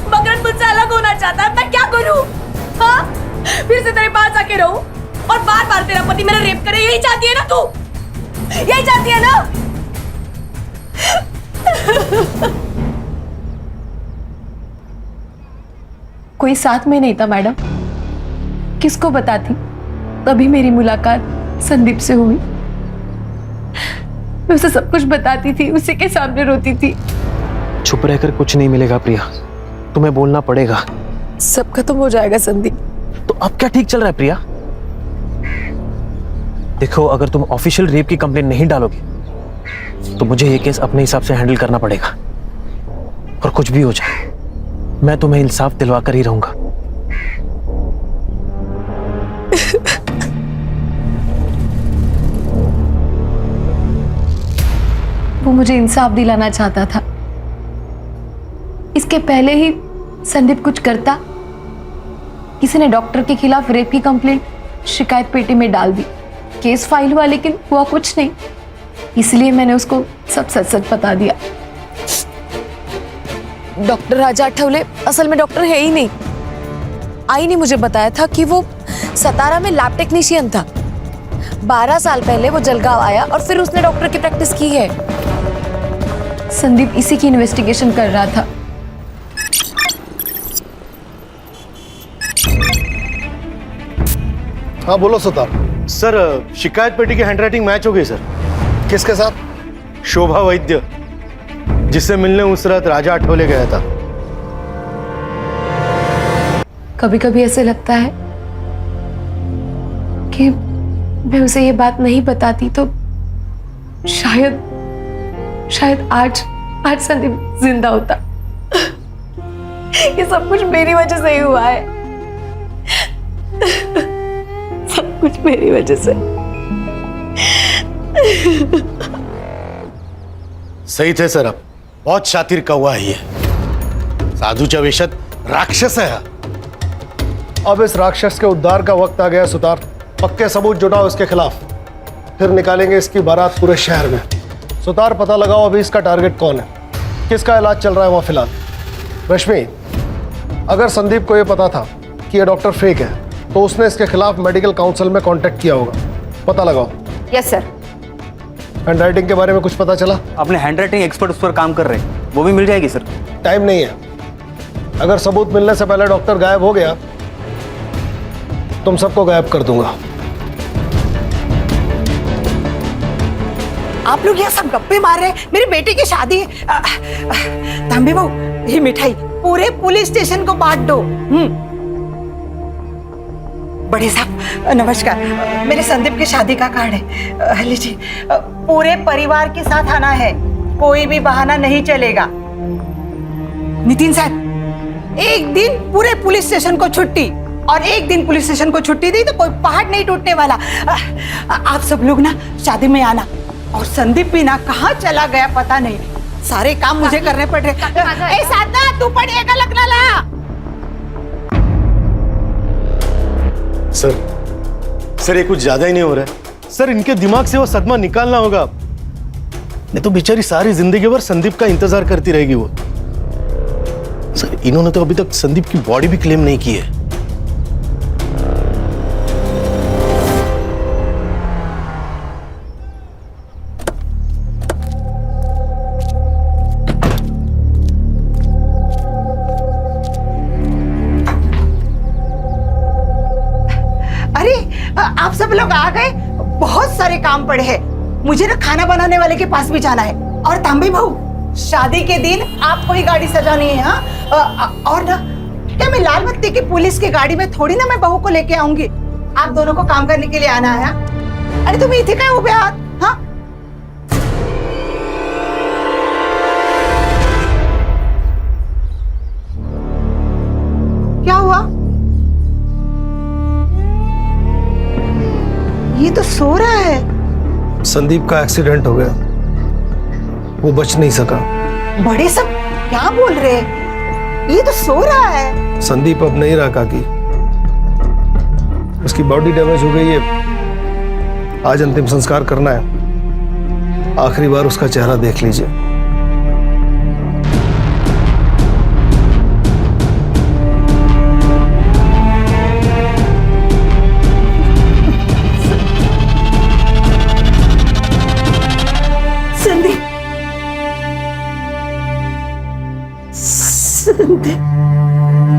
मकरंद मुझसे अलग होना चाहता है, मैं क्या करूं? हाँ, फिर से तेरे पास आके रहूं और बार बार तेरा पति मेरा रेप करे? यही चाहती है ना तू? यही चाहती है ना? कोई साथ में नहीं था मैडम, किसको बताती? तभी मेरी मुलाकात संदीप से हुई। मैं उसे सब कुछ बताती थी, उसी के सामने रोती थी।
चुप रहकर कुछ नहीं मिलेगा प्रिया, तुम्हें बोलना पड़ेगा।
सब खत्म हो जाएगा संदीप।
तो अब क्या ठीक चल रहा है प्रिया? देखो, अगर तुम ऑफिशियल रेप की कंप्लेंट नहीं डालोगे तो मुझे ये केस अपने हिसाब से हैंडल करना पड़ेगा, और कुछ भी हो जाए मैं तुम्हें इंसाफ दिलवा कर ही रहूंगा।
वो मुझे इंसाफ दिलाना चाहता था। इसके पहले ही संदीप कुछ करता, किसी ने डॉक्टर के खिलाफ रेप की कंप्लेंट शिकायत पेटी में डाल दी। केस फाइल हुआ, लेकिन हुआ कुछ नहीं। इसलिए मैंने उसको सब सच सच बता दिया। डॉक्टर राजा आठवले असल में डॉक्टर है ही नहीं। आई ने मुझे बताया था कि वो सतारा में लैब टेक्नीशियन था। 12 साल पहले वो जलगांव आया और फिर उसने डॉक्टर की प्रैक्टिस की है। संदीप इसी की इन्वेस्टिगेशन कर रहा था।
हाँ बोलो सतार।
सर, शिकायत पेटी की हैंडराइटिंग मैच हो गई सर।
किसके साथ?
शोभा वैद्य, जिससे मिलने उस रात राजा आठवले गया था।
कभी कभी ऐसे लगता है कि मैं उसे ये बात नहीं बताती तो शायद आज संदीप जिंदा होता।
ये सब कुछ मेरी वजह से ही हुआ है। सब कुछ मेरी वजह से।
सही थे सर, आप बहुत शातिर कौवा है ये। साधूच्या वेशात राक्षस है।
अब इस राक्षस के उद्धार का वक्त आ गया सुतार। पक्के सबूत जुटाओ इसके खिलाफ, फिर निकालेंगे इसकी बारात पूरे शहर में। सुतार, पता लगाओ अभी इसका टारगेट कौन है, किसका इलाज चल रहा है वहाँ फिलहाल। रश्मि, अगर संदीप को ये पता था कि ये डॉक्टर फेक है तो उसने इसके खिलाफ मेडिकल काउंसिल में कांटेक्ट किया होगा। पता लगाओ।
Yes sir.
हैंडराइटिंग के बारे में कुछ पता चला?
अपने हैंडराइटिंग एक्सपर्ट उस पर काम कर रहे हैं, वो भी मिल जाएगी सर।
टाइम नहीं है। अगर सबूत मिलने से पहले डॉक्टर गायब हो गया तुम सबको गायब कर दूंगा।
आप लोग यहाँ सब गप्पे मार रहे हैं, मेरी बेटी की शादी है। तांबे बहू, ये मिठाई पूरे पुलिस स्टेशन को बांट दो। बड़े साहब नमस्कार, मेरे संदीप की शादी का कार्ड है, लीजिए। पूरे परिवार के साथ आना है, कोई भी बहाना नहीं चलेगा। नितिन साहब, एक दिन पूरे पुलिस स्टेशन को छुट्टी, और एक दिन पुलिस स्टेशन को छुट्टी दी तो कोई पहाड़ नहीं टूटने वाला। आप सब लोग ना शादी में आना। और संदीप भी ना कहाँ चला गया पता नहीं, सारे काम मुझे करने पड़ रहे। ए साधना, तू पढ़िएगा लगना ला।
सर ये कुछ ज्यादा ही नहीं हो रहा है सर। इनके दिमाग से वो सदमा निकालना होगा, नहीं तो बेचारी सारी जिंदगी भर संदीप का इंतजार करती रहेगी वो। सर इन्होंने तो अभी तक संदीप की बॉडी भी क्लेम नहीं की है।
आप सब लोग आ गए, बहुत सारे काम पड़े हैं। मुझे ना खाना बनाने वाले के पास भी जाना है। और तांबे बहू, शादी के दिन आपको ही गाड़ी सजानी है। हाँ, और ना क्या मैं लाल बत्ती की पुलिस की गाड़ी में थोड़ी ना मैं बहू को लेके आऊंगी। आप दोनों को काम करने के लिए आना है। अरे तुम इथे काय उभे आहात? हाँ, क्या हुआ? ये तो सो रहा है।
संदीप का एक्सीडेंट हो गया, वो बच नहीं सका।
बड़े सब क्या बोल रहे हैं? ये तो सो रहा है।
संदीप अब नहीं रहा काकी, उसकी बॉडी डैमेज हो गई है। आज अंतिम संस्कार करना है, आखिरी बार उसका चेहरा देख लीजिए।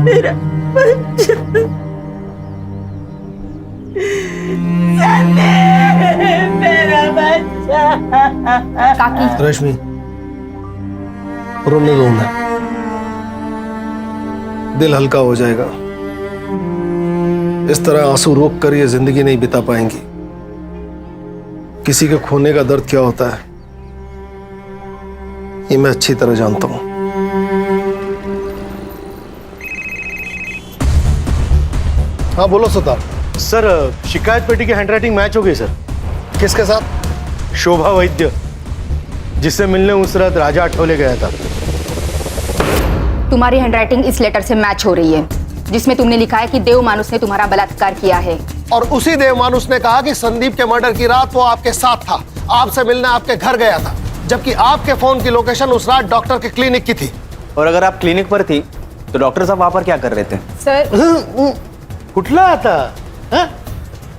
मेरा बच्चा, मेरा बच्चा।
काकी।
रश्मि, रोने दो ना, दिल हल्का हो जाएगा। इस तरह आंसू रोक कर ये जिंदगी नहीं बिता पाएंगी। किसी के खोने का दर्द क्या होता है ये मैं अच्छी तरह जानता हूं। हाँ बोलो सुतार।
सर शिकायत पेटी की हैंडराइटिंग मैच हो गई सर।
किसके साथ?
शोभा वैद्य, जिससे मिलने उस रात राजा आठवले गया था।
तुम्हारी हैंडराइटिंग इस लेटर से मैच हो रही है जिसमें तुमने लिखा है कि देव मानुस ने तुम्हारा बलात्कार किया है।
और उसी देव मानुस ने कहा कि संदीप के मर्डर की रात वो आपके साथ था, आपसे मिलने आपके घर गया था, जबकि आपके फोन की लोकेशन उस रात डॉक्टर के क्लिनिक की थी।
और अगर आप क्लिनिक पर थी तो डॉक्टर साहब वहां पर क्या कर रहे थे?
सर
कुठला आता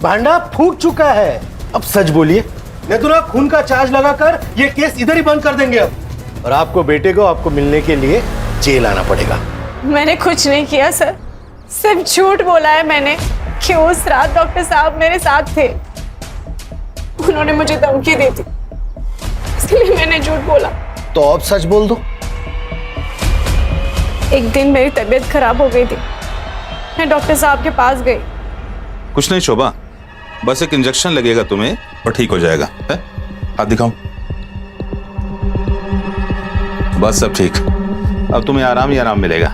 भांडा फूट चुका है, अब सच बोलिए, नहीं तो ना खून का चार्ज लगाकर ये केस इधर ही बंद कर देंगे अब, और आपको बेटे को आपको मिलने के लिए जेल आना पड़ेगा।
मैंने कुछ नहीं किया सर, सिर्फ झूठ बोला है मैंने कि उस रात डॉक्टर साहब मेरे साथ थे। उन्होंने मुझे धमकी दी थी, इसलिए मैंने झूठ बोला।
तो अब सच बोल दो।
एक दिन मेरी तबीयत खराब हो गई थी, मैं डॉक्टर साहब के पास गई।
कुछ नहीं शोभा, बस एक इंजेक्शन लगेगा तुम्हें और ठीक हो जाएगा। है? हाथ दिखाओ, बस सब ठीक। अब तुम्हें आराम ही आराम मिलेगा।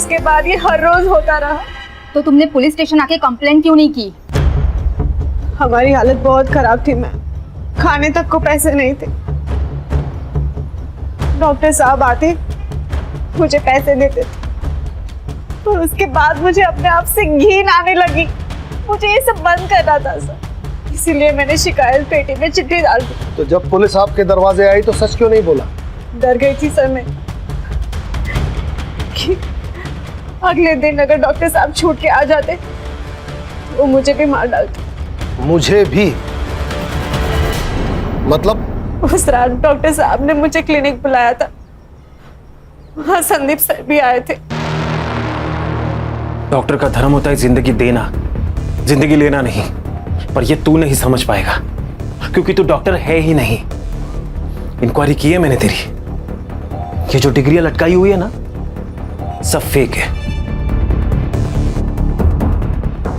उसके बाद ये हर रोज होता रहा।
तो तुमने पुलिस स्टेशन आके कंप्लेंट क्यों नहीं की?
हमारी हालत बहुत खराब थी मैम, खाने तक को पैसे नहीं थे। डॉक्टर साहब आते, मुझे पैसे देते थे और उसके बाद मुझे अपने आप से घिन आने लगी। मुझे ये सब बंद करना था सर, इसीलिए मैंने शिकायत पेटी में चिट्ठी डाल दी।
तो जब पुलिस आपके दरवाजे आई तो सच क्यों नहीं बोला?
डर गई थी सर मैं कि अगले दिन अगर डॉक्टर साहब छूट के आ जाते वो मुझे भी मार डालते।
मुझे भी? मतलब?
उस रात डॉक्टर साहब ने मुझे क्लिनिक बुलाया था, वहां संदीप सर भी आए थे।
डॉक्टर का धर्म होता है जिंदगी देना, जिंदगी लेना नहीं। पर ये तू नहीं समझ पाएगा क्योंकि तू डॉक्टर है ही नहीं। इंक्वायरी की है मैंने तेरी, ये जो डिग्रियां लटकाई हुई है ना सब फेक है।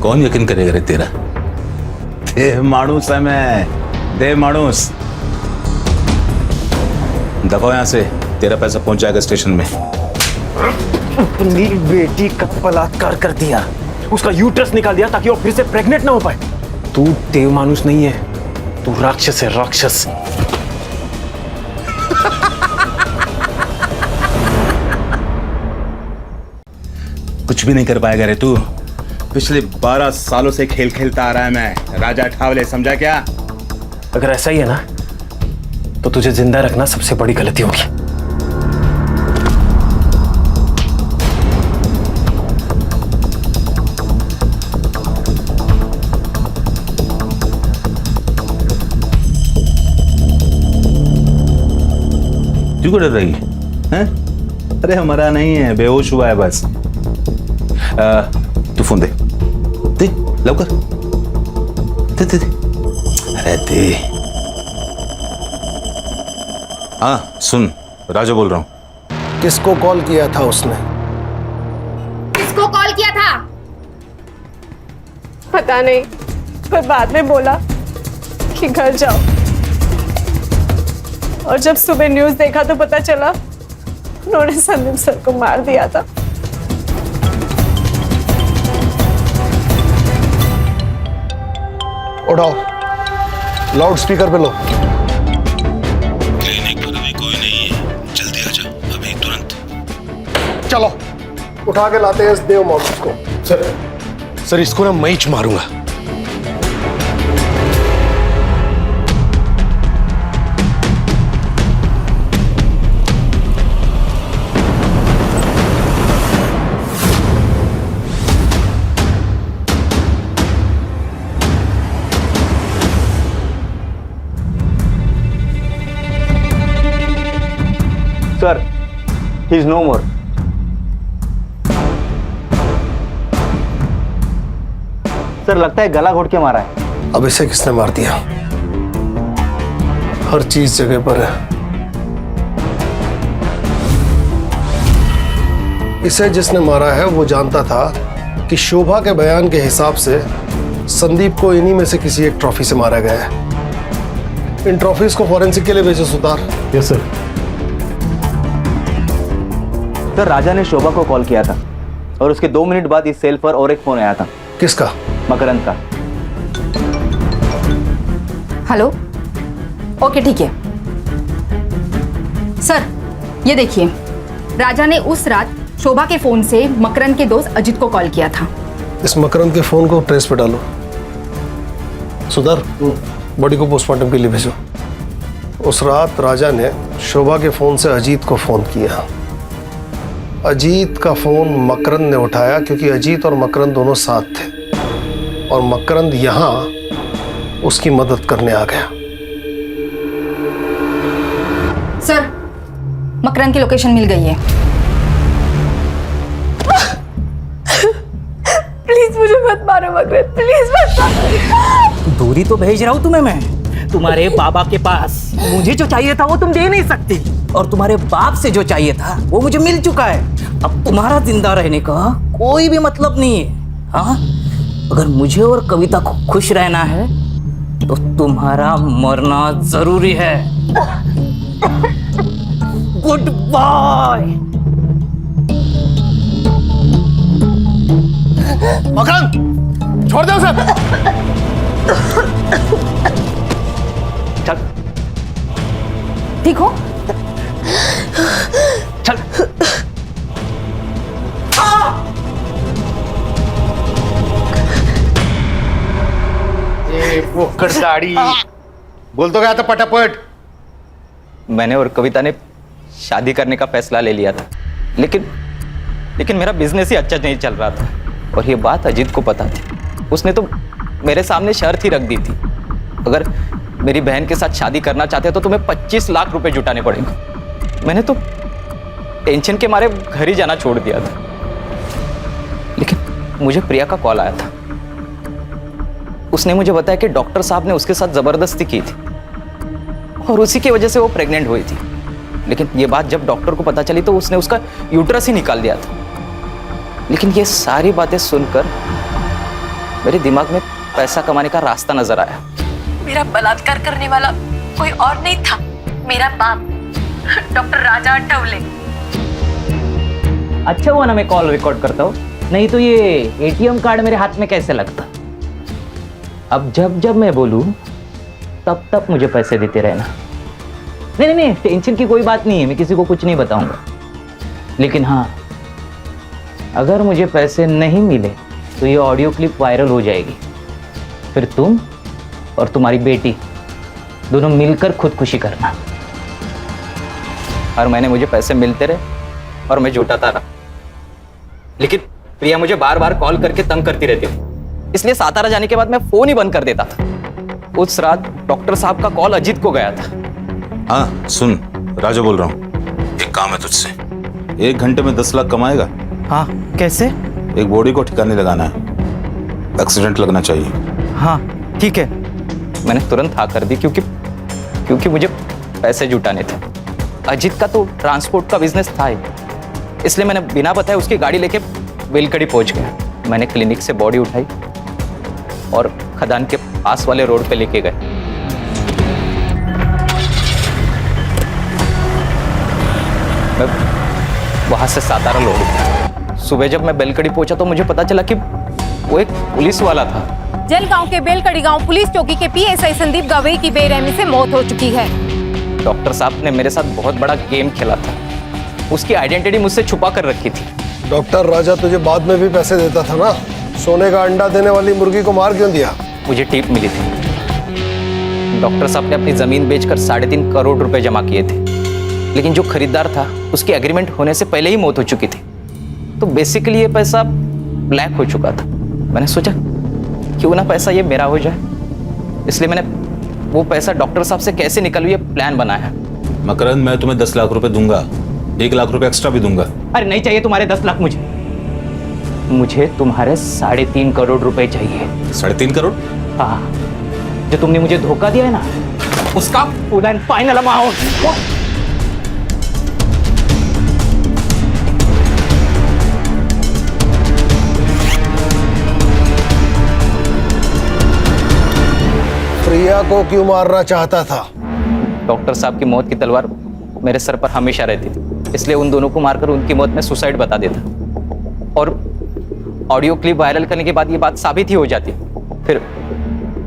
कौन यकीन करेगा रे तेरा? दे माणूस है मैं, दे माणूस। दफा यहां से, तेरा पैसा पहुंच जाएगा स्टेशन में।
अपनी बेटी का बलात्कार कर दिया, उसका यूट्रस निकाल दिया ताकि वो फिर से प्रेग्नेंट ना हो पाए। तू देव मानुस नहीं है, तू राक्षस है, राक्षस।
कुछ भी नहीं कर पाएगा रे तू। पिछले 12 सालों से खेल खेलता आ रहा है मैं, राजा ठावले, समझा क्या?
अगर ऐसा ही है ना तो तुझे जिंदा रखना सबसे बड़ी गलती होगी।
तू क्यों डर रही है? अरे हमारा नहीं है, बेहोश हुआ है बस। तू फोन दे, दे लवकर, दे दे दे। अरे दे। हाँ सुन, राजा बोल रहा हूं।
किसको कॉल किया था उसने?
किसको कॉल किया था?
पता नहीं, पर बाद में बोला कि घर जाओ। और जब सुबह न्यूज़ देखा तो पता चला उन्होंने संदीप सर को मार दिया था।
उठाओ, लाउड स्पीकर पे लो।
क्लिनिक पर अभी कोई नहीं है, जल्दी आ जा अभी तुरंत।
चलो उठा के लाते हैं इस देव मानुस को।
सर इसको ना मैं ही मारूंगा।
Sir, he is no more. Sir लगता है गला घोट के मारा है।
अब इसे किसने मार दिया? हर चीज जगह पर है। इसे जिसने मारा है वो जानता था कि शोभा के बयान के हिसाब से संदीप को इन्हीं में से किसी एक ट्रॉफी से मारा गया है। इन ट्रॉफीज को फॉरेंसिक के लिए भेजो Sutar.
Yes sir.
Sir Raja ने शोभा को कॉल किया था और उसके 2 मिनट बाद इस सेल पर और एक फोन आया था।
किसका?
मकरंद का।
हेलो, ओके ठीक है सर। ये देखिए, राजा ने उस रात शोभा के फोन से मकरंद के दोस्त अजित को कॉल किया था।
इस मकरंद के फोन को ट्रेस पे डालो। सुधार, बॉडी को पोस्टमार्टम के लिए भेजो। उस रात राजा ने शोभा के फोन से अजीत को फोन किया। अजीत का फोन मकरंद ने उठाया क्योंकि अजीत और मकरंद दोनों साथ थे और मकरंद यहां उसकी मदद करने आ गया।
सर, मकरंद की लोकेशन मिल गई है।
प्लीज मुझे मत मारो मकरंद, प्लीज मत मारो।
दूरी तो भेज रहा हूँ तुम्हें मैं, तुम्हारे बाबा के पास। मुझे जो चाहिए था वो तुम दे नहीं सकती और तुम्हारे बाप से जो चाहिए था वो मुझे मिल चुका है। अब तुम्हारा जिंदा रहने का कोई भी मतलब नहीं है। हाँ, अगर मुझे और कविता को खुश रहना है तो तुम्हारा मरना जरूरी है। Good bye.
मकरंद छोड़ दे उसे।
चल
ठीक हो?
चल।
पोकड़ साड़ी बोल तो गया था पटापट।
मैंने और कविता ने शादी करने का फैसला ले लिया था, लेकिन मेरा बिजनेस ही अच्छा नहीं चल रहा था और ये बात अजीत को पता थी। उसने तो मेरे सामने शर्त ही रख दी थी, अगर मेरी बहन के साथ शादी करना चाहते हो तो तुम्हें 25 लाख रुपए जुटाने पड़ेंगे। मैंने तो टेंशन के मारे घर ही जाना छोड़ दिया था, लेकिन मुझे प्रिया का कॉल आया था। उसने मुझे बताया कि डॉक्टर साहब ने उसके साथ जबरदस्ती की थी और उसी की वजह से वो प्रेग्नेंट हुई थी। लेकिन ये बात जब डॉक्टर को पता चली तो उसने उसका यूट्रस ही निकाल दिया था। लेकिन ये सारी बातें सुनकर मेरे दिमाग में पैसा कमाने का रास्ता नजर आया।
मेरा बलात्कार करने वाला कोई और नहीं था, मेरा बाप डॉक्टर राजा अठावले।
अच्छा हुआ ना मैं कॉल रिकॉर्ड करता हूँ, नहीं तो ये एटीएम कार्ड मेरे हाथ में कैसे लगता। अब जब मैं बोलूं तब मुझे पैसे देते रहना। नहीं, टेंशन की कोई बात नहीं है, मैं किसी को कुछ नहीं बताऊंगा। लेकिन हाँ, अगर मुझे पैसे नहीं मिले तो ये ऑडियो क्लिप वायरल हो जाएगी, फिर तुम और तुम्हारी बेटी दोनों मिलकर खुदकुशी करना। हर महीने मुझे पैसे मिलते रहे और मैं जुटाता रहा, लेकिन प्रिया मुझे बार बार कॉल करके तंग करती रहती थी, इसलिए सातारा जाने के बाद मैं फोन ही बंद कर देता था। उस रात डॉक्टर साहब का कॉल अजीत को गया था।
हाँ सुन, राजा बोल रहा हूँ, एक काम है तुझसे। 1 घंटे में 10 लाख कमाएगा?
हाँ कैसे?
एक बॉडी को ठिकाने लगाना है, एक्सीडेंट लगना चाहिए।
हाँ ठीक है।
मैंने तुरंत हाँ कर दी क्योंकि मुझे पैसे जुटाने थे। अजीत का तो ट्रांसपोर्ट का बिजनेस था ही, इसलिए मैंने बिना बताए उसकी गाड़ी लेके बेलकड़ी पहुंच गया। मैंने क्लिनिक से बॉडी उठाई और खदान के पास वाले रोड पे लेके गए। मैं वहां से सातारा लौट गया। सुबह जब मैं बेलकड़ी पहुंचा तो मुझे पता चला कि वो एक पुलिस वाला था।
जलगांव के बेलकड़ी गांव पुलिस चौकी के पीएसआई संदीप गवई की बेरहमी से मौत हो चुकी है।
डॉक्टर साहब ने मेरे साथ बहुत बड़ा गेम खेला था, उसकी आइडेंटिटी मुझसे छुपा कर रखी थी।
डॉक्टर राजा तुझे बाद में भी पैसे देता था ना, सोने का अंडा देने वाली मुर्गी को मार क्यों दिया?
मुझे टिप मिली थी। डॉक्टर साहब ने अपनी जमीन बेचकर 3.5 करोड़ रुपए जमा किए थे, लेकिन जो खरीदार था उसकी एग्रीमेंट होने से पहले ही मौत हो चुकी थी, तो बेसिकली ये पैसा ब्लैक हो चुका था। मैंने सोचा क्यों ना पैसा ये मेरा हो जाए, इसलिए मैंने वो पैसा डॉक्टर साहब से कैसे निकलूं ये प्लान बनाया।
मकरंद, मैं तुम्हें 10 लाख रुपए दूंगा, 1 लाख रुपए एक्स्ट्रा भी दूंगा।
अरे नहीं चाहिए तुम्हारे 10 लाख, मुझे तुम्हारे 3.5 करोड़ रुपए चाहिए।
3.5 करोड़?
हाँ, जो तुमने मुझे धोखा दिया है ना, उसका फुल एंड फाइनल अमाउंट।
प्रिया को क्यों मारना चाहता था?
डॉक्टर साहब की मौत की तलवार मेरे सर पर हमेशा रहती थी, इसलिए उन दोनों को मारकर उनकी मौत में सुसाइड बता देता और ऑडियो क्लिप वायरल करने के बाद ये बात साबित ही हो जाती, फिर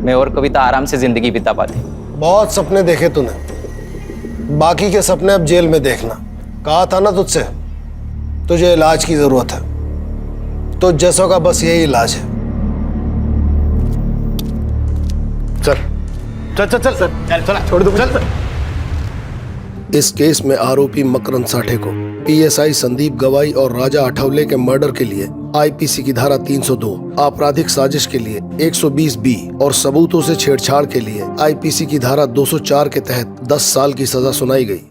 मैं और कविता आराम से जिंदगी बिता पाती।
बहुत सपने देखे तूने, बाकी के सपने अब जेल में देखना। कहा था ना तुझसे, तुझे इलाज की जरूरत है, तो जैसों का बस यही इलाज है।
चल चल चल चल चल चल छोड़ दो, चल।
इस केस में आरोपी मकरंद साठे को पीएसआई संदीप गवाई और राजा अठावले के मर्डर के लिए आईपीसी की धारा 302, आपराधिक साजिश के लिए 120B और सबूतों से छेड़छाड़ के लिए आईपीसी की धारा 204 के तहत 10 साल की सजा सुनाई गई।